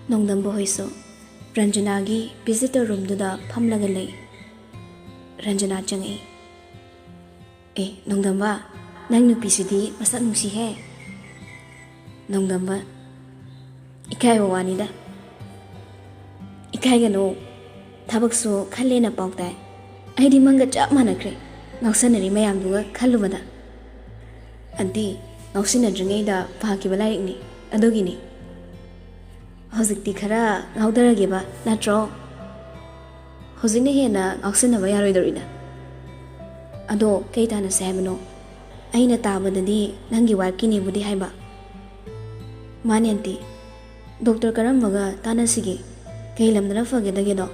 Nongdamba hoiso Ranjanagi visitor room duda phamlaga lei. Ranjana changi. Nongdamba nang nupi sidi masak nungsi he. Nongdamba ikai wani da. Ikai gano tabak so khalle na pauktai. Ai di manga chap manakre. Ngausanari mayam duga khallubada. Anti ngausina dringai da phaki balai ni adogi ni. Hozikti khara ngaudarageba natro. Hozikne hena ngausina ba yaroidorida. Ado keitana sebano. Aina tabadadi nangi warkini budi haiba. Mani anti Dr. Karambaga tanasigi kailamdana fagedagedo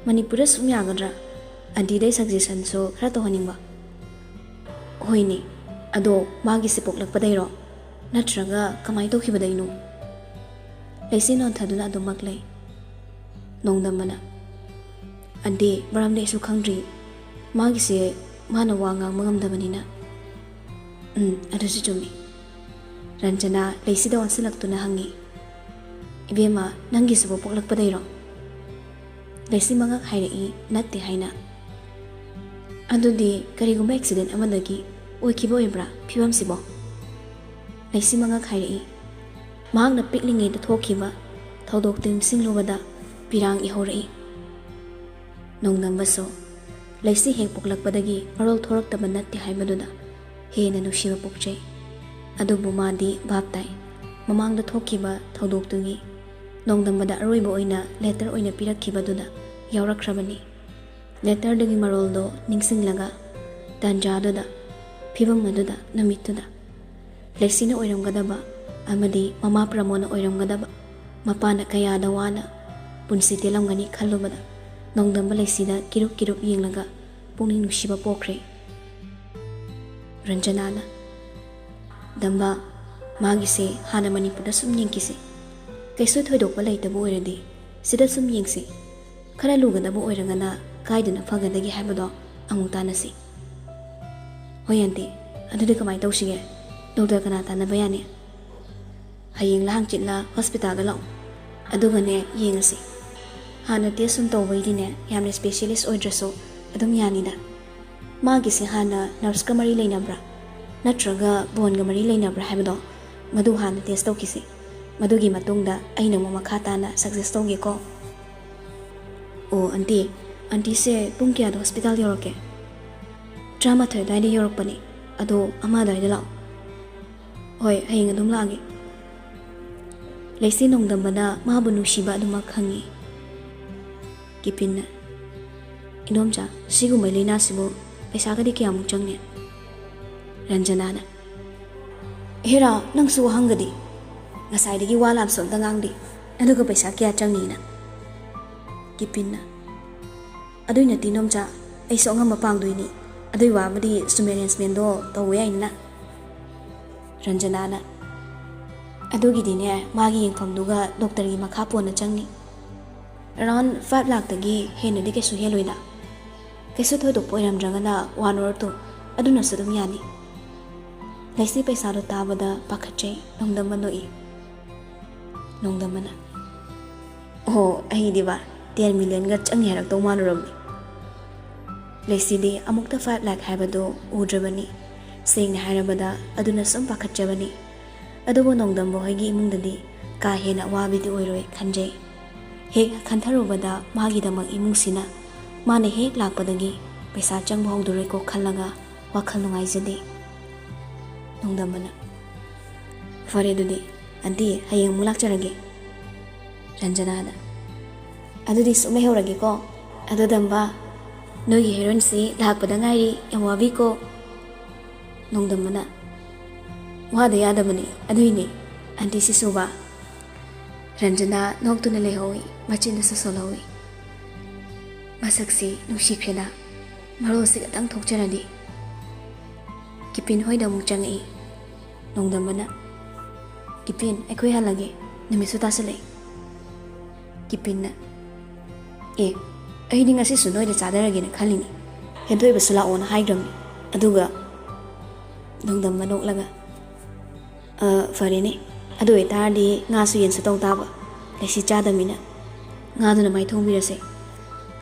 Manipura sumyagadra anti day suggestion so khara tohaningba. Hoini ado magi sipoklakpadayro natraga kamai tokhibadaino. Laisi non thaduna ado maklay. Nongdambana anti maramde su khangri magi se mana wangang mangamdabanina. Adusi chumi. Ranjana laisi da wansilaktuna hangi. Ibema nangi sibo poklakpadayro. Laisi mangak hairei natte haina. Adudi karigumba accident amadagi oikibo ibra phibam sibo. Laisi mangak hairei mahakna piklingai da thokiba thodok tim singlubada pirang ihorei. Nongdamba so laisi hek poklakpadagi marol thoraktaba natte haibaduda hena nushiba pokchai. Adubu madi baptai mamangda thokiba thodoktugi Nongdambada aroiba oina letter oina pirakhibaduda yaurakrabani. Letter dagi maroldo ningsinglaga tanjaduda phibam maduda namittuda laisina oiramgadaba amadi mama pramona oiramgadaba mapana kayada wana punsi telamgani khallubada Nongdamba laisida kirup yenglaga pungning nushiba pokre. Ranjanana Damba magise hana Manipurda sum yengkise kaisu thoidokpa leitaba oiradi sida sum yengsi khara lugadaba oirangana kaidana fagadagi haibado amuk tanasi. Hoyanti adudi kamai tawsige doctor kana tanaba yani. Hayeng lahang chitla hospital da law adugane yengasi. Hana test sum tawbaidine yamne specialist oidraso adum yanida. Magise hana nurse ka mari leinabra natraga bon ga mari leinabra haibado madu hana test tawkisi. Madugi matungda aina mo makhatana success tawge ko. Auntie se pung kya hospital yoroke. Drama thoy dai yorok pani ado ama dai de law. Hoi hayeng adum lagi. Laisi Nongdambana mahabu nushiba aduma khangi. Kipinna Inomcha sigu mailina sibo paisa gadi kya muk changne. Ranjanana Hera nangsu hangadi ngasaidagi walam somda ngangdi aduga paisa kya changnina. Kipinna Aduina tinomcha ai songa mapangduini adui wabadi sumerensment do tawe aina. Ranjanana adugi dine magi yengfamduga doctor gi makha pona changni. Around 5 lakh tagi henadi kesu heloida kesu thoidok poiramdragana 1 or 2 aduna sadum yani. Laisi paisa do tabada pakhachai Nongdamba noi. Nongdambana ai diba 10 million ga changi harak to manuramni. Laisi di amukta 5 lakh haibado udrabani sengna hairabada aduna sum pakhatchabani. Adubo Nongdamba hoigi imungdadi ka hena wabidi oiroi khanjai. Hek khantarubada magidamak imungsina mane hek lakpadagi paisa changba hogdore ko khallaga wakhal nungaijadi. Nongdambana fare dudi anti hayeng mulakcharage. Ranjanada adudi sume horage ko adudamba nogi heroine si lakpada ngairi yamwabi ko. Nongdambana wada yadabani aduine anti sisuba. Ranjana noktuna lehowi machinda sosolawi masaksi nushikrena marosi gatang thokcharadi. Kipin hoida muk changi. Nongdambana Kipin aikoi halage namisu tasale. Kipinna ai di ngasi sunoi de chadarage na khalini hedoi basula on haigram aduga Nongdamba noklaga farene adu etardi nga su yen sa taw taba ꯂꯩꯁꯤ ꯆꯥꯗꯃꯤꯅ ꯉꯥꯗꯨꯅ ꯃꯥꯏ ꯊꯣꯡꯕꯤꯔꯁꯦ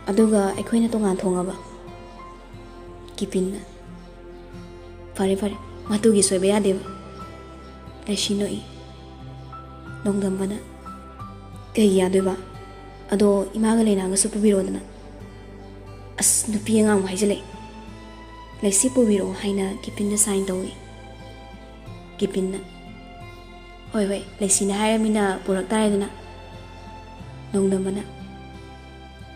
ꯑꯗꯨꯒ ꯑꯩꯈꯣꯏꯅ ꯇꯣꯉꯥꯟ ꯊꯣꯡꯉꯕ ꯀꯤꯄꯤꯟꯅ ꯐꯔꯦ ꯐꯔꯦ ꯃꯇꯨꯒꯤ ꯁꯣꯏꯕ ꯌꯥꯗꯦꯕ ꯂꯩꯁꯤ ꯅꯣꯛꯏ ꯅꯣꯡꯗꯝꯕꯅ ꯀꯩꯒꯤ ꯌꯥꯗꯣꯏꯕ ꯑꯗꯣ ꯏꯃꯥꯒ ꯂꯩꯅꯥꯒꯁꯨ ꯄꯨꯕꯤꯔꯣꯗꯅ ꯑꯁ ꯅꯨꯄꯤ ꯑꯉꯥꯡ ꯍꯥꯏꯖꯤꯜꯂꯛꯏ ꯂꯩꯁꯤ ꯄꯨꯕꯤꯔꯛꯑꯣ ꯍꯥꯏꯅ ꯀꯤꯄꯤꯟꯅ ꯁꯥꯏꯟ ꯇꯧꯏ ꯀꯤꯄꯤꯟꯅ ꯍꯣꯏ ꯍꯣꯏ ꯂꯩꯁꯤꯅ ꯍꯥꯏꯔꯃꯤꯅ ꯄꯨꯔꯛ ꯇꯥꯔꯦꯗꯅ ꯅꯣꯡꯗꯝꯕꯅ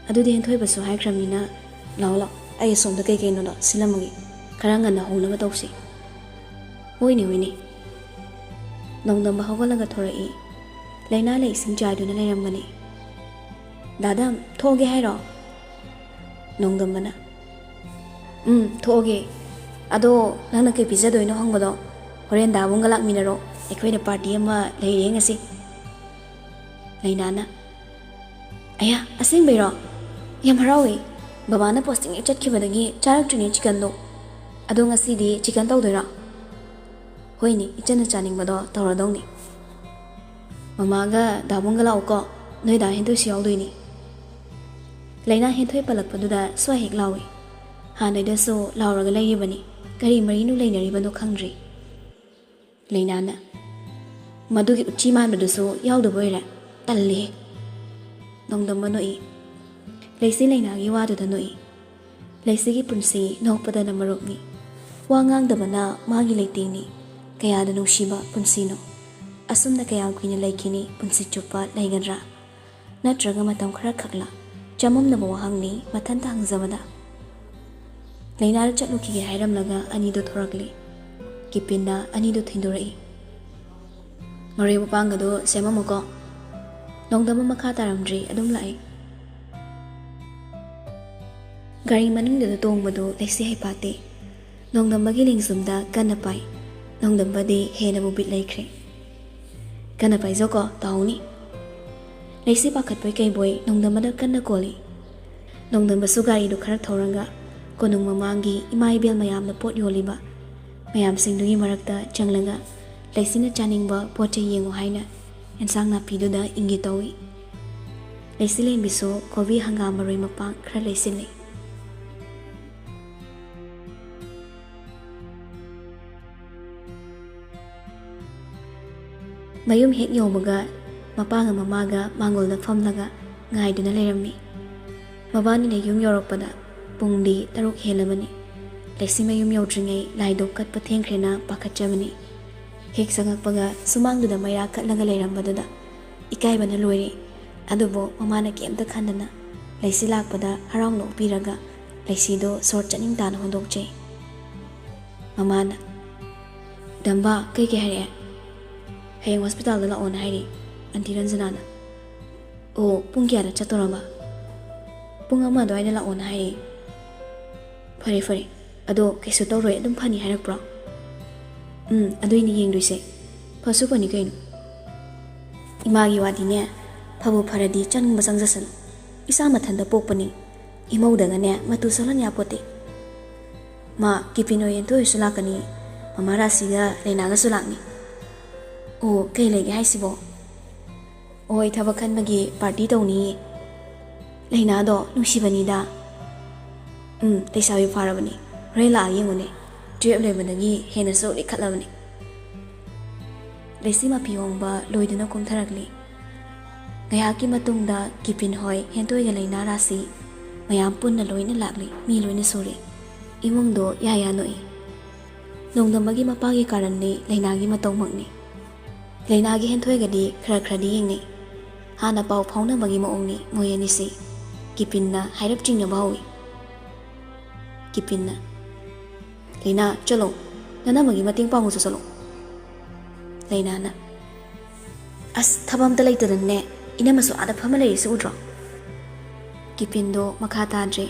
ꯑꯗꯨꯗꯤ ꯍꯦꯟꯊꯣꯏꯕꯁꯨ ꯍꯥꯏꯈ꯭ꯔꯕꯅꯤꯅ ꯂꯥꯛꯑꯣ ꯂꯥꯛꯑꯣ ꯑꯩ ꯑꯁꯣꯝꯗ ꯀꯩꯀꯩꯅꯣꯗꯣ ꯁꯤꯜꯂꯝꯃꯒꯦ ꯈꯔ ꯉꯟꯅ ꯍꯧꯅꯕ ꯇꯧꯁꯤ ꯍꯣꯏꯅꯦ ꯍꯣꯏꯅꯦ ꯅꯣꯡꯗꯝꯕ ꯍꯧꯒꯠꯂꯒ ꯊꯣꯔꯛꯏ ꯂꯩꯅꯥ ꯂꯩ ꯏꯁꯤꯡ ꯆꯥꯏꯗꯨꯅ ꯂꯩꯔꯝꯕꯅꯤ ꯗꯥꯗꯥ ꯊꯣꯛꯑꯒꯦ ꯍꯥꯏꯔꯣ ꯅꯣꯡꯗꯝꯕꯅ ꯊꯣꯛꯑꯒꯦ ꯑꯗꯣ ꯅꯪꯅ ꯀꯩ ꯄꯤꯖꯗꯣꯏꯅꯣ ꯍꯪꯕꯗꯣ ꯍꯣꯔꯦꯟ ꯗꯥꯕꯨꯡꯒ ꯂꯥꯛꯃꯤꯟꯅꯔꯣ ꯑꯩꯈꯣꯏꯗ ꯄꯥꯔꯇꯤ ꯑꯃ ꯂꯩꯔꯦ ꯉꯁꯤ ꯂꯩꯅꯥꯅ ꯑꯌꯥ ꯑꯁꯦꯡꯕꯩꯔꯣ ꯌꯥꯝ ꯍꯔꯥꯎꯋꯤ ꯕꯕꯥꯅ ꯄꯣꯁꯇꯤꯡ ꯍꯦꯛ ꯆꯠꯈꯤꯕꯗꯒꯤ ꯆꯥꯔꯛꯇ꯭ꯔꯤꯅꯦ ꯆꯤꯀꯟꯗꯣ ꯑꯗꯣ ꯉꯁꯤꯗꯤ ꯆꯤꯀꯟ ꯇꯧꯗꯣꯏꯔꯣ ꯍꯣꯏꯅꯦ ꯏꯆꯟꯅ ꯆꯥꯅꯤꯡꯕꯗꯣ ꯇꯧꯔꯗꯧꯅꯤ ꯃꯃꯥꯒ ꯗꯥꯕꯨꯡꯒ ꯂꯥꯛꯎꯀꯣ ꯅꯣꯏ ꯗꯥ ꯍꯦꯟꯊꯣꯏꯁꯨ ꯌꯥꯎꯗꯣꯏꯅꯤ ꯂꯩꯅꯥ ꯍꯦꯟꯊꯣꯏ ꯄꯜꯂꯛꯄꯗꯨꯗ ꯁ꯭ꯋꯥꯏ ꯍꯦꯛ ꯂꯥꯎꯏ ꯍꯥꯟꯅꯩꯗꯁꯨ ꯂꯥꯎꯔꯒ ꯂꯩꯔꯤꯕꯅꯤ ꯀꯔꯤ ꯃꯔꯤꯅꯨ ꯂꯩꯅꯔꯤꯕꯅꯣ ꯈꯪꯗ꯭ꯔꯤ ꯂꯩꯅꯥꯅ ꯃꯗꯨꯒꯤ ꯎꯆꯤ ꯃꯥꯟꯕꯗꯨꯁꯨ ꯌꯥꯎꯗꯕ ꯑꯣꯏꯔꯦ ꯇꯜꯂꯤꯍꯦ ꯅꯣꯡꯗꯝꯕ ꯅꯣꯛꯏ ꯂꯩꯁꯤ ꯂꯩꯅꯥꯒꯤ ꯋꯥꯗꯨꯗ ꯅꯣꯛꯏ ꯂꯩꯁꯤꯒꯤ ꯄꯨꯟꯁꯤ ꯅꯣꯛꯄꯗꯅ ꯃꯔꯨꯞꯅꯤ ꯋꯥ ꯉꯥꯡꯗꯕꯅ ꯃꯥꯒꯤ ꯂꯩꯇꯦꯡꯅꯤ ꯀꯌꯥꯗ ꯅꯨꯡꯁꯤꯕ ꯄꯨꯟꯁꯤꯅꯣ ꯑꯁꯨꯝꯅ ꯀꯌꯥꯝ ꯀꯨꯏꯅ ꯂꯩꯈꯤꯅꯤ ꯄꯨꯟꯁꯤ ꯆꯨꯞꯄ ꯂꯩꯒꯗ꯭ꯔꯥ ꯅꯠꯇ꯭ꯔꯒ ꯃꯇꯝ ꯈꯔ ꯈꯛꯂ ꯆꯃꯝꯅꯕ ꯋꯥꯍꯪꯅꯤ ꯃꯊꯟꯇ ꯍꯪꯖꯕꯗ ꯂꯩꯅꯥꯗ ꯆꯠꯂꯨꯈꯤꯒꯦ ꯍꯥꯏꯔꯝꯂꯒ ꯑꯅꯤꯗꯨ ꯊꯣꯔꯛꯂꯤ ꯀꯤꯄꯤꯟꯅ ꯑꯅꯤꯗꯨ ꯊꯤꯟꯗꯣꯔꯛꯏ ꯃꯔꯣꯏ ꯃꯄꯥꯡꯒꯗꯣ ꯁꯦꯝꯃꯝꯃꯨꯀꯣ ꯅꯣꯡꯗꯝꯕ ꯃꯈꯥ ꯇꯥꯔꯝꯗ꯭ꯔꯤ ꯑꯗꯨꯝ ꯂꯥꯛꯏ ꯒꯥꯔꯤ ꯃꯅꯨꯡꯗꯨꯗ ꯇꯣꯡꯕꯗꯨ ꯂꯩꯁꯤ ꯍꯩꯄꯥꯠꯇꯦ ꯅꯣꯡꯗꯝꯕꯒꯤ ꯂꯦꯡꯖꯨꯝꯗ ꯀꯟꯅ ꯄꯥꯏ ꯅꯣꯡꯗꯝꯕꯗꯤ ꯍꯦꯟꯅꯕꯨ ꯕꯤꯠ ꯂꯩꯈ꯭ꯔꯦ ꯀꯟꯅ ꯄꯥꯏꯖꯧꯀꯣ ꯇꯥꯍꯧꯅꯤ ꯂꯩꯁꯤ ꯄꯥꯈꯠꯄꯣꯏ ꯀꯩꯕꯣꯏ ꯅꯣꯡꯗꯝꯕꯗ ꯀꯟꯅ ꯀꯣꯜꯂꯤ ꯅꯣꯡꯗꯝꯕꯁꯨ ꯒꯥꯔꯤꯗꯨ ꯈꯔ ꯊꯧꯔꯒ ꯀꯣꯅꯨꯡ ꯃꯃꯥꯡꯒꯤ ꯏꯃꯥ ꯏꯕꯦꯜ ꯃꯌꯥꯝꯅ ꯄꯣꯠ ꯌꯣꯜꯂꯤꯕ ꯃꯌꯥꯝꯁꯤꯡꯗꯨꯒꯤ ꯃꯔꯛꯇ ꯆꯪꯂꯒ ꯂꯩꯁꯤꯅ ꯆꯥꯅꯤꯡꯕ ꯄꯣꯠ ꯆꯩ ꯌꯦꯡꯉꯨ ꯍꯥꯏꯅ ꯑꯦꯟꯁꯥꯡ ꯅꯥꯄꯤꯗꯨꯗ ꯏꯪꯒꯤꯠ ꯇꯧꯏ ꯂꯩꯁꯤ ꯂꯦꯝꯕꯤꯁꯨ ꯀꯣꯕꯤ ꯍꯪꯒꯥꯝ ꯃꯔꯣꯏ ꯃꯄꯥꯡ ꯈꯔ ꯂꯩꯁꯤꯜꯂꯤ ꯃꯌꯨꯝ ꯍꯦꯛ ꯌꯧꯕꯒ ꯃꯄꯥꯒ ꯃꯃꯥꯒ ꯃꯥꯡꯒꯣꯜꯗ ꯐꯝꯂꯒ ꯉꯥꯏꯗꯨꯅ ꯂꯩꯔꯝꯃꯤ ꯃꯕꯥꯅꯤꯅ ꯌꯨꯝ ꯌꯧꯔꯛꯄꯗ ꯄꯨꯡꯗꯤ 6 ꯍꯦꯜꯂꯕꯅꯤ ꯂꯩꯁꯤ ꯃꯌꯨꯝ ꯌꯧꯗ꯭ꯔꯤꯉꯩ ꯂꯥꯏꯗꯣ ꯀꯠꯄ ꯊꯦꯡꯈ꯭ꯔꯦꯅ ꯄꯥꯈꯠꯆꯕꯅꯤ ꯍꯦꯛ ꯆꯪꯉꯛꯄꯒ ꯁꯨꯃꯥꯡꯗꯨꯗ ꯃꯩꯔꯥ ꯀꯠꯂꯒ ꯂꯩꯔꯝꯕꯗꯨꯗ ꯏꯀꯥꯏꯕꯅ ꯂꯣꯏꯔꯦ ꯑꯗꯨꯕꯨ ꯃꯃꯥꯅ ꯀꯩꯝꯇ ꯈꯟꯗꯅ ꯂꯩꯁꯤ ꯂꯥꯛꯄꯗ ꯍꯔꯥꯎꯅ ꯑꯣꯛꯄꯤꯔꯒ ꯂꯩꯁꯤꯗꯣ ꯁꯣꯔ ꯆꯠꯅꯤꯡ ꯇꯥꯅ ꯍꯣꯟꯗꯣꯛꯆꯩ ꯃꯃꯥꯅ ꯗꯝꯕꯥ ꯀꯩ ꯍꯥꯏꯔꯛꯑꯦ ꯍꯌꯦꯡ ꯍꯣꯁꯄꯤꯇꯥꯜꯗ ꯂꯥꯛꯑꯣꯅ ꯍꯥꯏꯔꯤ ꯑꯟꯇꯤ ꯔꯟꯖꯅꯥꯅ ꯑꯣ ꯄꯨꯡ ꯀꯌꯥꯗ ꯆꯠꯇꯧꯔꯕ ꯄꯨꯡ 1 ꯑꯗꯨꯋꯥꯏꯗ ꯂꯥꯛꯑꯣꯅ ꯍꯥꯏꯔꯤ ꯐꯔꯦ ꯐꯔꯦ ꯑꯗꯣ ꯀꯩꯁꯨ ꯇꯧꯔꯣꯏ ꯑꯗꯨꯝ ꯐꯅꯤ ꯍꯥꯏꯔꯛꯄ꯭ꯔꯣ ꯑꯗꯨꯏꯅꯤ ꯌꯦꯡꯗꯣꯏꯁꯦ ꯐꯁꯨ ꯐꯅꯤ ꯀꯩꯅꯣ ꯏꯃꯥꯒꯤ ꯋꯥꯗꯤꯅꯦ ꯐꯕꯨ ꯐꯔꯗꯤ ꯆꯪꯅꯤꯡꯕ ꯆꯪꯖꯁꯅꯨ ꯏꯆꯥ ꯃꯊꯟꯇ ꯄꯣꯛꯄꯅꯤ ꯏꯃꯧꯗꯒꯅꯦ ꯃꯇꯨ ꯁꯣꯜꯍꯟ ꯌꯥꯄꯣꯠꯇꯦ ꯃꯥ ꯀꯤꯄꯤꯟ ꯍꯣꯏ ꯌꯦꯟꯊꯣꯏꯁꯨ ꯂꯥꯛꯀꯅꯤ ꯃꯃꯥ ꯔꯥꯁꯤꯒ ꯂꯩꯅꯥꯒꯁꯨ ꯂꯥꯛꯅꯤ ꯑꯣ ꯀꯩ ꯂꯩꯒꯦ ꯍꯥꯏꯁꯤꯕꯣ ꯍꯣꯏ ꯊꯕꯛ ꯈꯟꯕꯒꯤ ꯄꯥꯔꯇꯤ ꯇꯧꯅꯤꯌꯦ ꯂꯩꯅꯥꯗꯣ ꯅꯨꯡꯁꯤꯕꯅꯤꯗ ꯂꯩꯁꯥꯕꯤ ꯐꯥꯔꯕꯅꯤ ꯍꯣꯔꯦꯟ ꯂꯥꯛꯑ ꯌꯦꯡꯉꯨꯅꯦ 12 ꯂꯣꯏꯕꯗꯒꯤ ꯍꯦꯟꯅꯁꯨ ꯂꯤꯈꯠꯂꯕꯅꯤ ꯂꯩꯁꯤ ꯃꯄꯤ ꯍꯣꯡꯕ ꯂꯣꯏꯗꯨꯅ ꯀꯨꯝꯊꯔꯛꯂꯤ ꯉꯥꯏꯍꯥꯛꯀꯤ ꯃꯇꯨꯡꯗ ꯀꯤꯄꯤꯟ ꯍꯣꯏ ꯍꯦꯟꯊꯣꯏꯒ ꯂꯩꯅꯥ ꯔꯥꯁꯤ ꯃꯌꯥꯝ ꯄꯨꯟꯅ ꯂꯣꯏꯅ ꯂꯥꯛꯂꯤ ꯃꯤ ꯂꯣꯏꯅ ꯁꯨꯔꯦ ꯏꯃꯨꯡꯗꯣ ꯌꯥ ꯅꯣꯛꯏ ꯅꯣꯡꯗꯝꯕꯒꯤ ꯃꯄꯥꯒꯤ ꯀꯥꯔꯟꯅꯤ ꯂꯩꯅꯥꯒꯤ ꯃꯇꯧꯃꯛꯅꯤ ꯂꯩꯅꯥꯒꯤ ꯍꯦꯟꯊꯣꯏꯒꯗꯤ ꯈꯔꯗꯤ ꯌꯦꯡꯅꯩ ꯍꯥꯟꯅ ꯄꯥꯎ ꯐꯥꯎꯅꯕꯒꯤ ꯃꯑꯣꯡꯅꯤ ꯃꯣꯏ ꯑꯅꯤꯁꯤ ꯀꯤꯄꯤꯟꯅ ꯍꯥꯏꯔꯞ ꯆꯤꯡꯅꯕ ꯍꯧꯏ ꯀꯤꯄꯤꯟꯅ ꯂꯩꯅꯥ ꯆꯠꯂꯣ ꯅꯅꯝꯃꯒꯤ ꯃꯇꯦꯡ ꯄꯥꯡꯉꯨꯁꯨ ꯆꯠꯂꯣ ꯂꯩꯅꯥꯅ ꯑꯁ ꯊꯕꯛ ꯑꯝꯇ ꯂꯩꯇꯗꯅꯅꯦ ꯏꯅꯝꯃꯁꯨ ꯑꯥꯗ ꯐꯝꯃ ꯂꯩꯔꯤꯁꯤ ꯎꯗ꯭ꯔꯣ ꯀꯤꯄꯤꯟꯗꯣ ꯃꯈꯥ ꯇꯥꯗ꯭ꯔꯦ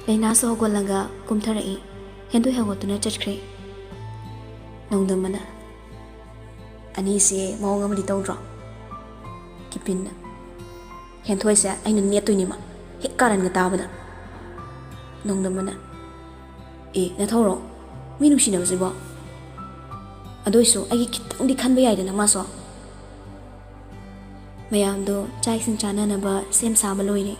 ꯂꯩꯅꯥꯁꯨ ꯍꯧꯒꯠꯂꯒ ꯀꯨꯝꯊꯔꯛꯏ ꯍꯦꯟꯊꯣꯏ ꯍꯧꯒꯠꯇꯨꯅ ꯆꯠꯈ꯭ꯔꯦ ꯅꯣꯡꯗꯝꯕꯅ ꯑꯅꯤꯁꯦ ꯃꯑꯣꯡ ꯑꯃꯗꯤ ꯇꯧꯗ꯭ꯔꯣ ꯀꯤꯄꯤꯟꯅ ꯍꯦꯟꯊꯣꯏꯁꯦ ꯑꯩꯅ ꯅꯦꯠꯇꯣꯏꯅꯤꯃ ꯍꯦꯛ ꯀꯥꯔꯟꯒ ꯇꯥꯕꯗ ꯅꯣꯡꯗꯝꯕꯅ ꯅꯊꯧꯔꯣ ꯃꯤ ꯅꯨꯡꯁꯤꯅꯕꯁꯤꯕꯣ ꯑꯗꯨꯏꯁꯨ ꯑꯩꯒꯤ ꯈꯤꯇꯪꯗꯤ ꯈꯟꯕ ꯌꯥꯏꯗꯅ ꯃꯥꯁꯨ ꯃꯌꯥꯝꯗꯣ ꯆꯥꯛ ꯏꯁꯤꯡ ꯆꯥꯅꯅꯕ ꯁꯦꯝ ꯁꯥꯕ ꯂꯣꯏꯔꯦ꯫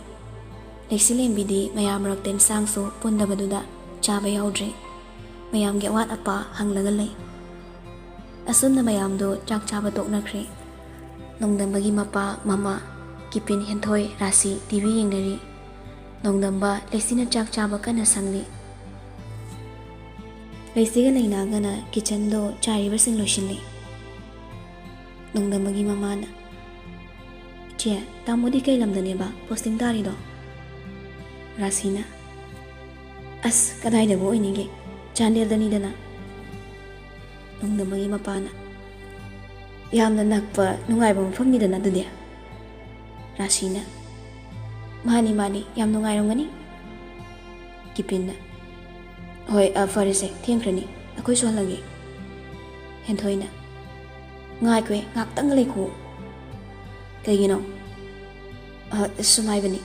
ꯂꯩꯁꯤꯂꯦꯝꯕꯤꯗꯤ ꯃꯌꯥꯝ ꯃꯔꯛꯇ ꯏꯟꯁꯥꯡꯁꯨ ꯄꯨꯟꯗꯕꯗꯨꯗ ꯆꯥꯕ ꯌꯥꯎꯗ꯭ꯔꯦ꯫ ꯃꯌꯥꯝꯒꯤ ꯑꯋꯥꯠ ꯑꯄꯥ ꯍꯪꯂꯒ ꯂꯩ꯫ ꯑꯁꯨꯝꯅ ꯃꯌꯥꯝꯗꯣ ꯆꯥꯛ ꯆꯥꯕ ꯇꯣꯛꯅꯈ꯭ꯔꯦ꯫ ꯅꯣꯡꯗꯝꯕꯒꯤ ꯃꯄꯥ ꯃꯃꯥ ꯀꯤꯄꯤꯟ ꯍꯦꯟꯊꯣꯏ ꯔꯥꯁꯤ ꯇꯤꯚꯤ ꯌꯦꯡꯅꯔꯤ꯫ ꯅꯣꯡꯗꯝꯕ ꯂꯩꯁꯤꯅ ꯆꯥꯛ ꯆꯥꯕ ꯀꯟꯅ ꯁꯪꯂꯤ꯫ ꯂꯩꯁꯤꯒ ꯂꯩꯅꯥꯒꯅ ꯀꯤꯆꯟꯗꯣ ꯆꯥꯏꯔꯤꯕꯁꯤꯡ ꯂꯣꯏꯁꯤꯜꯂꯤ꯫ ꯅꯣꯡꯗꯝꯕꯒꯤ ꯃꯃꯥꯅ, "ꯏꯆꯦ, ꯇꯥꯃꯣꯗꯤ ꯀꯩ ꯂꯝꯗꯅꯦꯕ ꯄꯣꯁꯇꯤꯡ ꯇꯥꯔꯤꯗꯣ?" ꯔꯥꯁꯤꯅ, "ꯑꯁ ꯀꯗꯥꯏꯗꯕꯨ ꯑꯣꯏꯅꯤꯒꯦ, ꯆꯥꯟꯗꯦꯜꯗꯅꯤꯗꯅ." ꯅꯣꯡꯗꯝꯕꯒꯤ ꯃꯄꯥꯅ, "ꯌꯥꯝꯅ ꯅꯛꯄ ꯅꯨꯡꯉꯥꯏꯕ ꯃꯐꯝꯅꯤꯗꯅ ꯑꯗꯨꯗꯤ." ꯔꯥꯁꯤꯅ, "ꯃꯥꯅꯤ ꯃꯥꯅꯤ, ꯌꯥꯝ ꯅꯨꯡꯉꯥꯏꯔꯝꯒꯅꯤ." ꯀꯤꯄꯤꯟꯅ, "ꯍꯣꯏ ꯐꯔꯦꯁꯦ, ꯊꯦꯡꯈ꯭ꯔꯅꯤ, ꯑꯩꯈꯣꯏꯁꯨ ꯍꯜꯂꯒꯦ." ꯍꯦꯟꯊꯣꯏꯅ, "ꯉꯥꯏꯈꯣ, ꯉꯥꯛꯇꯪ ꯂꯩꯈꯣ." "ꯀꯩꯒꯤꯅꯣ?" "ꯁꯨꯝ ꯍꯥꯏꯕꯅꯤ."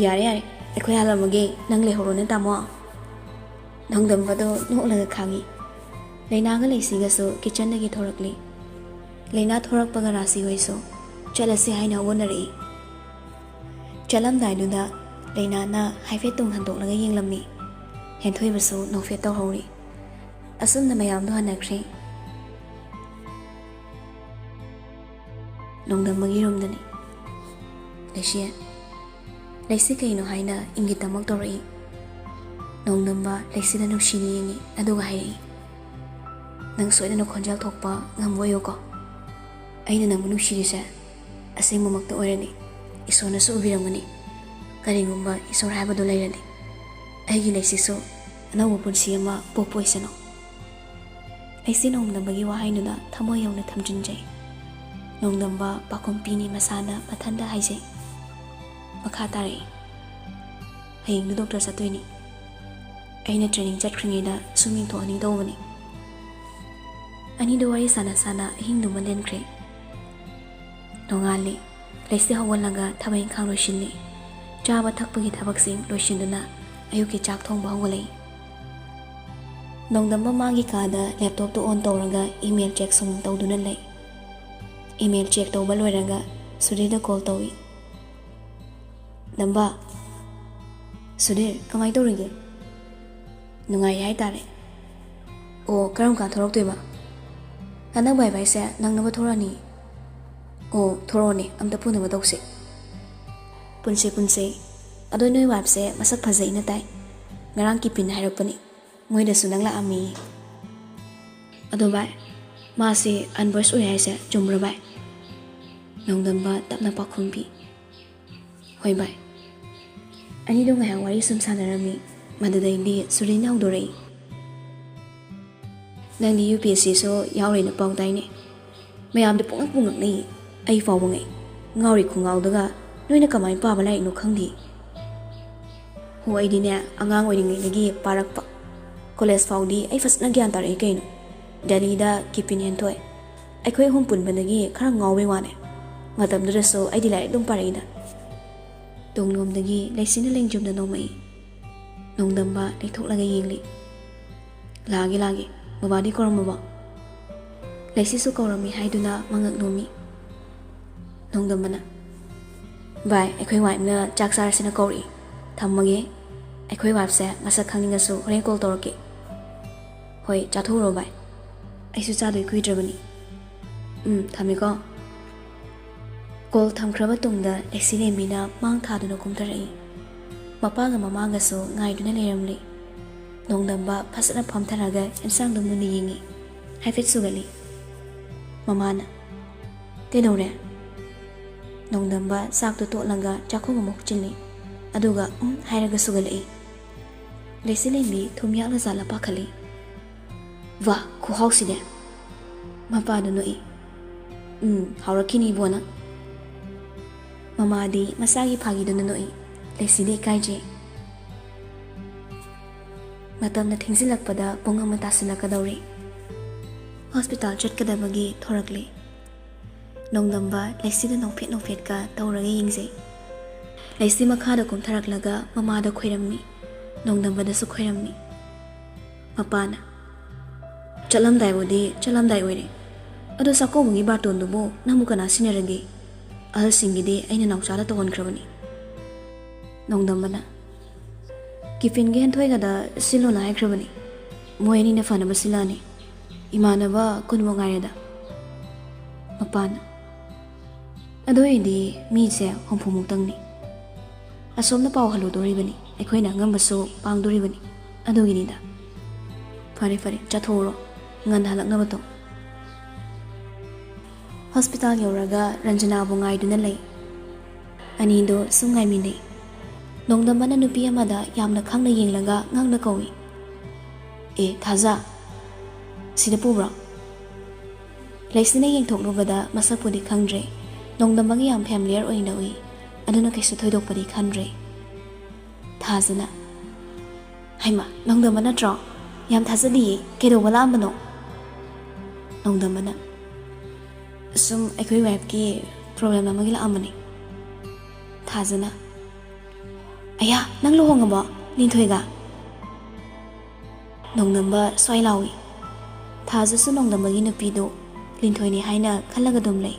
"ꯌꯥꯔꯦ ꯌꯥꯔꯦ, ꯑꯩꯈꯣꯏ ꯍꯜꯂꯝꯃꯒꯦ, ꯅꯪ ꯂꯩꯍꯧꯔꯣꯅꯦ ꯇꯥꯃꯣ." ꯅꯣꯡꯗꯝꯕꯗꯣ ꯅꯣꯛꯂꯒ ꯈꯥꯡꯉꯤ꯫ ꯂꯩꯅꯥꯒ ꯂꯩꯁꯤꯒꯁꯨ ꯀꯤꯆꯟꯗꯒꯤ ꯊꯣꯔꯛꯂꯤ꯫ ꯂꯩꯅꯥ ꯊꯣꯔꯛꯄꯒ ꯔꯥꯁꯤ ꯍꯣꯏꯁꯨ ꯆꯠꯂꯁꯤ ꯍꯥꯏꯅ ꯍꯧꯒꯠꯅꯔꯛꯏ꯫ ꯆꯠꯂꯝꯗꯥꯏꯗꯨꯗ ꯂꯩꯅꯥꯅ ꯍꯥꯏꯐꯦꯠ ꯇꯨꯡ ꯍꯟꯗꯣꯛꯂꯒ ꯌꯦꯡꯂꯝꯃꯤ꯫ ꯍꯦꯟꯊꯣꯏꯕꯁꯨ ꯅꯣꯛꯐꯦꯠ ꯇꯧꯍꯧꯔꯤ꯫ ꯑꯁꯨꯝꯅ ꯃꯌꯥꯝꯗꯣ ꯍꯟꯅꯈ꯭ꯔꯦ꯫ ꯅꯣꯡꯗꯝꯕꯒꯤ ꯔꯨꯝꯗꯅꯤ꯫ ꯂꯩꯁꯤ ꯀꯩꯅꯣ ꯍꯥꯏꯅ ꯏꯪꯒꯤꯠꯇꯃꯛ ꯇꯧꯔꯛꯏ꯫ ꯅꯣꯡꯗꯝꯕ ꯂꯩꯁꯤꯗ ꯅꯨꯡꯁꯤꯅ ꯌꯦꯡꯉꯤ, ꯑꯗꯨꯒ ꯍꯥꯏꯔꯛꯏ, "ꯅꯪ ꯁꯣꯏꯗꯅ ꯈꯣꯟꯖꯦꯜ ꯊꯣꯛꯄ ꯉꯝꯕꯣꯏꯌꯨꯀꯣ꯫ ꯑꯩꯅ ꯅꯪꯕꯨ ꯅꯨꯡꯁꯤꯔꯤꯁꯦ ꯑꯁꯦꯡꯕꯃꯛꯇ ꯑꯣꯏꯔꯅꯤ, ꯏꯁꯣꯔꯅꯁꯨ ꯎꯕꯤꯔꯝꯒꯅꯤ꯫ ꯀꯔꯤꯒꯨꯝꯕ ꯏꯁꯣꯔ ꯍꯥꯏꯕꯗꯨ ꯂꯩꯔꯗꯤ ꯑꯩꯒꯤ ꯂꯩꯁꯤꯁꯨ ꯑꯅꯧꯕ ꯄꯨꯟꯁꯤ ꯑꯃ ꯄꯣꯛꯄ ꯑꯣꯏꯁꯅꯨ." ꯂꯩꯁꯤ ꯅꯣꯡꯗꯝꯕꯒꯤ ꯋꯥꯍꯩꯗꯨꯗ ꯊꯃꯣꯏ ꯌꯧꯅ ꯊꯝꯖꯤꯟꯖꯩ꯫ ꯅꯣꯡꯗꯝꯕ ꯄꯥꯈꯨꯝ ꯄꯤꯅꯤ ꯃꯁꯥꯅ ꯃꯊꯟꯇ ꯍꯥꯏꯖꯩ꯫ ꯃꯈꯥ ꯇꯥꯔꯛꯏ, "ꯍꯌꯦꯡꯗꯨ ꯗꯣꯛꯇꯔ ꯆꯠꯇꯣꯏꯅꯤ꯫ ꯑꯩꯅ ꯇ꯭ꯔꯦꯅꯤꯡ ꯆꯠꯈ꯭ꯔꯤꯉꯩꯗ ꯁꯨꯝ ꯌꯦꯡꯊꯣꯛꯍꯟꯅꯤ ꯇꯧꯕꯅꯤ." ꯑꯅꯤꯗꯨ ꯋꯥꯔꯤ ꯁꯥꯟꯅ ꯁꯥꯟꯅ ꯑꯍꯤꯡꯗꯨꯃ ꯂꯦꯟꯈ꯭ꯔꯦ꯫ ꯅꯣꯡꯉꯥꯜꯂꯤ꯫ ꯂꯩꯁꯤ ꯍꯧꯒꯠꯂꯒ ꯊꯕꯛ ꯏꯪꯈꯥꯡ ꯂꯣꯏꯁꯤꯜꯂꯤ꯫ ꯆꯥꯕ ꯊꯛꯄꯒꯤ ꯊꯕꯛꯁꯤꯡ ꯂꯣꯏꯁꯤꯟꯗꯨꯅ ꯑꯌꯨꯛꯀꯤ ꯆꯥꯛ ꯊꯣꯡꯕ ꯍꯧꯒꯠꯂꯛꯏ꯫ ꯅꯣꯡꯗꯝꯕ ꯃꯥꯒꯤ ꯀꯥꯗ ꯂꯦꯞꯇꯣꯞꯇꯨ ꯑꯣꯟ ꯇꯧꯔꯒ ꯏꯃꯦꯜ ꯆꯦꯛ ꯁꯨꯝ ꯇꯧꯗꯨꯅ ꯂꯩ꯫ ꯏꯃꯦꯜ ꯆꯦꯛ ꯇꯧꯕ ꯂꯣꯏꯔꯒ ꯁꯨꯙꯤꯔꯗ ꯀꯣꯜ ꯇꯧꯏ꯫ "ꯗꯝꯕ." "ꯁꯨꯙꯤꯔ, ꯀꯃꯥꯏꯅ ꯇꯧꯔꯤꯒꯦ?" "ꯅꯨꯡꯉꯥꯏꯔꯤ ꯍꯥꯏꯇꯥꯔꯦ." "ꯑꯣ, ꯀꯔꯝ ꯀꯥꯟ ꯊꯣꯔꯛꯇꯣꯏꯕ?" "ꯍꯟꯗꯛ ꯕꯥꯏ-ꯕꯥꯏꯁꯦ ꯅꯪꯅꯕ ꯊꯣꯔꯛꯑꯅꯤ." "ꯑꯣ, ꯊꯣꯔꯛꯑꯣꯅꯦ, ꯑꯝꯇ ꯄꯨꯅꯕ ꯇꯧꯁꯤ." "ꯄꯨꯟꯁꯦ. ꯑꯗꯣ ꯅꯣꯏ ꯋꯥꯏꯐꯁꯦ ꯃꯁꯛ ꯐꯖꯩꯅ ꯇꯥꯏ. ꯉꯔꯥꯡ ꯀꯤꯄꯤꯟ ꯍꯥꯏꯔꯛꯄꯅꯤ, ꯃꯣꯏꯗꯁꯨ ꯅꯪ ꯂꯥꯛꯑꯝꯃꯤ." "ꯑꯗꯣ ꯚꯥꯏ, ꯃꯥꯁꯤ ꯑꯟꯕꯔꯁ ꯑꯣꯏ ꯍꯥꯏꯁꯦ ꯆꯨꯝꯕ꯭ꯔꯥ ꯚꯥꯏ?" ꯅꯣꯡꯗꯝꯕ ꯇꯞꯅ ꯄꯥꯎꯈꯨꯝ ꯄꯤ꯫ "ꯍꯣꯏ ꯚꯥꯏ." ꯑꯅꯤꯗꯣ ꯉꯥꯏꯍꯥꯛ ꯋꯥꯔꯤ ꯁꯨꯝ ꯁꯥꯟꯅꯔꯝꯃꯤ꯫ ꯃꯗꯨꯗꯩꯗꯤ ꯁꯨꯙꯤꯔꯅ ꯍꯧꯗꯣꯔꯛꯏ, "ꯅꯪꯗꯤ UPSCꯁꯨ ꯌꯥꯎꯔꯦꯅ ꯄꯥꯎ ꯇꯥꯏꯅꯦ. ꯃꯌꯥꯝꯗ ꯄꯨꯡꯉꯛꯄꯨ ꯉꯛꯅꯩꯌꯦ. ꯑꯩ ꯐꯥꯎꯕ ꯉꯛꯏ. ꯉꯥꯎꯔꯤ ꯈꯨꯡꯉꯥꯎꯗꯒ ꯅꯣꯏꯅ ꯀꯃꯥꯏꯅ ꯄꯥꯕ ꯂꯥꯏꯔꯤꯛꯅꯣ ꯈꯪꯗꯦ." "ꯍꯣ, ꯑꯩꯗꯤꯅꯦ ꯑꯉꯥꯡ ꯑꯣꯏꯔꯤꯉꯩꯗꯒꯤ ꯄꯥꯔꯛꯄ. ꯀꯣꯂꯦꯖ ꯐꯥꯎꯗꯤ ꯑꯩ ꯐꯖꯅ ꯒ꯭ꯌꯥꯟ ꯇꯥꯔꯛꯏ ꯀꯩꯅꯣ. ꯗꯦꯜꯂꯤꯗ ꯀꯤꯄꯤꯟ ꯍꯦꯟꯊꯣꯏ, ꯑꯩꯈꯣꯏ ꯑꯍꯨꯝ ꯄꯨꯟꯕꯗꯒꯤ ꯈꯔ ꯉꯥꯎꯕꯩ ꯋꯥꯅꯦ. ꯃꯇꯝꯗꯨꯗꯁꯨ ꯑꯩꯗꯤ ꯂꯥꯏꯔꯤꯛ ꯑꯗꯨꯝ ꯄꯥꯔꯛꯏꯗ." ꯇꯨꯡꯂꯣꯝꯗꯒꯤ ꯂꯩꯁꯤꯅ ꯂꯦꯡꯖꯨꯝꯗ ꯅꯣꯝꯃꯛꯏ꯫ ꯅꯣꯡꯗꯝꯕ ꯂꯩꯊꯣꯛꯂꯒ ꯌꯦꯡꯂꯤ꯫ "ꯂꯥꯛꯑꯒꯦ. ꯕꯕꯥꯗꯤ ꯀꯧꯔꯝꯃꯕꯣ?" ꯂꯩꯁꯤꯁꯨ ꯀꯧꯔꯝꯃꯤ ꯍꯥꯏꯗꯨꯅ ꯃꯉꯛ ꯅꯣꯝꯃꯤ꯫ ꯅꯣꯡꯗꯝꯕꯅ, "ꯚꯥꯏ, ꯑꯩꯈꯣꯏ ꯋꯥꯏꯐꯅ ꯆꯥꯛ ꯆꯥꯔꯁꯤꯅ ꯀꯧꯔꯛꯏ. ꯊꯝꯃꯒꯦ. ꯑꯩꯈꯣꯏ ꯋꯥꯏꯐꯁꯦ ꯃꯁꯛ ꯈꯪꯅꯤꯡꯉꯁꯨ ꯍꯣꯔꯦꯟ ꯀꯣꯜ ꯇꯧꯔꯛꯀꯦ." "ꯍꯣꯏ, ꯆꯥꯊꯣꯛꯎꯔꯣ ꯚꯥꯏ. ꯑꯩꯁꯨ ꯆꯥꯗꯣꯏ ꯀꯨꯏꯗ꯭ꯔꯕꯅꯤ." "ꯊꯝꯃꯦꯀꯣ." ꯀꯣꯜ ꯊꯝꯈ꯭ꯔꯕ ꯇꯨꯡꯗ ꯂꯩꯁꯤꯂꯦꯝꯕꯤꯅ ꯃꯥꯡ ꯊꯥꯗꯨꯅ ꯀꯨꯝꯊꯔꯛꯏ꯫ ꯃꯄꯥꯒ ꯃꯃꯥꯒꯁꯨ ꯉꯥꯏꯗꯨꯅ ꯂꯩꯔꯝꯂꯤ꯫ ꯅꯣꯡꯗꯝꯕ ꯐꯖꯅ ꯐꯝꯊꯔꯒ ꯏꯟꯁꯥꯡꯗꯨ ꯃꯨꯟꯅ ꯌꯦꯡꯉꯤ, ꯍꯥꯏꯐꯦꯠ ꯁꯨꯒꯠꯂꯤ꯫ ꯃꯃꯥꯅ, "ꯀꯩꯗꯧꯔꯦ?" ꯅꯣꯡꯗꯝꯕ ꯆꯥꯛꯇꯨ ꯇꯣꯠꯂꯒ ꯆꯥꯛꯈꯨꯝ ꯑꯃ ꯍꯨꯛꯆꯤꯜꯂꯤ, ꯑꯗꯨꯒ ꯍꯥꯏꯔꯒ ꯁꯨꯒꯠꯂꯛꯏ꯫ ꯂꯩꯁꯤꯂꯦꯝꯕꯤ ꯊꯨꯝ ꯌꯥꯛꯅ ꯆꯥꯜꯂ ꯄꯥꯈꯠꯂꯤ꯫ "ꯋꯥ, ꯈꯨꯍꯥꯎꯁꯤꯗꯤ!" ꯃꯄꯥꯗꯨ ꯅꯣꯛꯏ꯫ "ꯍꯥꯎꯔꯛꯈꯤꯅꯤ ꯏꯕꯣꯅ." ꯃꯃꯥꯗꯤ ꯃꯆꯥꯒꯤ ꯐꯥꯒꯤꯗꯨꯅ ꯅꯣꯛꯏ꯫ ꯂꯩꯁꯤꯗꯤ ꯏꯀꯥꯏꯖꯩ꯫ ꯃꯇꯝꯅ ꯊꯦꯡꯖꯤꯜꯂꯛꯄꯗ ꯄꯨꯡ 1 ꯇꯥꯁꯤꯜꯂꯛꯀꯗꯧꯔꯤ꯫ ꯍꯣꯁꯄꯤꯇꯥꯜ ꯆꯠꯀꯗꯕꯒꯤ ꯊꯣꯔꯛꯂꯤ꯫ ꯅꯣꯡꯗꯝꯕ ꯂꯩꯁꯤꯗ ꯅꯣꯛꯐꯦꯠꯀ ꯇꯧꯔꯒ ꯌꯦꯡꯖꯩ꯫ ꯂꯩꯁꯤ ꯃꯈꯥꯗ ꯀꯨꯝꯊꯔꯛꯂꯒ ꯃꯃꯥꯗ ꯈꯣꯏꯔꯝꯃꯤ, ꯅꯣꯡꯗꯝꯕꯗꯁꯨ ꯈꯣꯏꯔꯝꯃꯤ꯫ ꯃꯄꯥꯅ, "ꯆꯠꯂꯝꯗꯥꯏ ꯑꯣꯏꯔꯦ. ꯑꯗꯣ ꯆꯥꯛꯀꯧꯕꯒꯤ ꯕꯥꯔꯇꯣꯟꯗꯨꯕꯨ ꯅꯪꯕꯨ ꯀꯅꯥ ꯁꯤꯟꯅꯔꯒꯦ?" ꯑꯍꯜꯁꯤꯡꯒꯤꯗꯤ ꯑꯩꯅ ꯅꯥꯎꯆꯥꯗ ꯇꯧꯍꯟꯈ꯭ꯔꯕꯅꯤ ꯅꯣꯡꯗꯝꯕꯅ ꯀꯤꯐꯤꯟꯒꯤ ꯍꯦꯟꯊꯣꯏꯒꯗ ꯁꯤꯜꯂꯣꯅ ꯍꯥꯏꯈ꯭ꯔꯕꯅꯤ ꯃꯣꯏ ꯑꯅꯤꯅ ꯐꯅꯕ ꯁꯤꯜꯂꯛꯑꯅꯤ ꯏꯃꯥꯟꯅꯕ ꯀꯨꯟꯃꯨꯛ ꯉꯥꯏꯔꯦꯗ ꯃꯄꯥꯅ ꯑꯗꯨ ꯑꯣꯏꯔꯗꯤ ꯃꯤꯁꯦ 60ꯃꯨꯛꯇꯪꯅꯤ ꯑꯁꯣꯝꯅ ꯄꯥꯎ ꯍꯜꯂꯨꯗꯣꯔꯤꯕꯅꯤ ꯑꯩꯈꯣꯏꯅ ꯑꯉꯝꯕꯁꯨ ꯄꯥꯡꯗꯣꯔꯤꯕꯅꯤ ꯑꯗꯨꯒꯤꯅꯤꯗ ꯐꯔꯦ ꯐꯔꯦ ꯆꯠꯊꯣꯛꯎꯔꯣ ꯉꯟꯅ ꯍꯜꯂꯛꯅꯕ ꯇꯧ ꯍꯣꯁꯄꯤꯇꯥꯜ ꯌꯧꯔꯒ ꯔꯟꯖꯅꯥꯕꯨ ꯉꯥꯏꯗꯨꯅ ꯂꯩ ꯑꯅꯤꯗꯣ ꯁꯨꯝ ꯉꯥꯏꯃꯤꯟꯅꯩ ꯅꯣꯡꯗꯝꯕꯅ ꯅꯨꯄꯤ ꯑꯃꯗ ꯌꯥꯝꯅ ꯈꯪꯅ ꯌꯦꯡꯂꯒ ꯉꯥꯡꯅ ꯀꯧꯏ ꯑꯦ ꯊꯥꯖ ꯁꯤꯗ ꯄꯨꯕ꯭ꯔꯣ ꯂꯩꯁꯤꯅ ꯌꯦꯡꯊꯣꯛꯂꯨꯕꯗ ꯃꯁꯛꯄꯨꯗꯤ ꯈꯪꯗ꯭ꯔꯦ ꯅꯣꯡꯗꯝꯕꯒ ꯌꯥꯝ ꯐꯦꯃꯤꯂꯤꯌꯔ ꯑꯣꯏꯅ ꯎꯏ ꯑꯗꯨꯅ ꯀꯩꯁꯨ ꯊꯣꯏꯗꯣꯛꯄꯗꯤ ꯈꯟꯗ꯭ꯔꯦ ꯊꯥꯖꯅ ꯍꯩꯃ ꯅꯣꯡꯗꯝꯕ ꯅꯠꯇ꯭ꯔꯣ ꯌꯥꯝ ꯊꯥꯖꯗꯤꯌꯦ ꯀꯩꯗꯧꯕ ꯂꯥꯛꯑꯝꯕꯅꯣ ꯅꯣꯡꯗꯝꯕꯅ ꯁꯨꯝ ꯑꯩꯈꯣꯏ ꯋꯥꯏꯐꯀꯤ ꯄ꯭ꯔꯣꯕ꯭ꯂꯦꯝ ꯑꯃꯒꯤ ꯂꯥꯛꯑꯝꯕꯅꯤ ꯊꯥꯖꯅ ꯑꯌꯥ ꯅꯪ ꯂꯨꯍꯣꯡꯉꯕꯣ ꯂꯤꯟꯊꯣꯏꯒ ꯅꯣꯡꯗꯝꯕ ꯁ꯭ꯋꯥꯏ ꯂꯥꯎꯏ ꯊꯥꯖꯁꯨ ꯅꯣꯡꯗꯝꯕꯒꯤ ꯅꯨꯄꯤꯗꯣ ꯂꯤꯟꯊꯣꯏꯅꯤ ꯍꯥꯏꯅ ꯈꯜꯂꯒ ꯑꯗꯨꯝ ꯂꯩ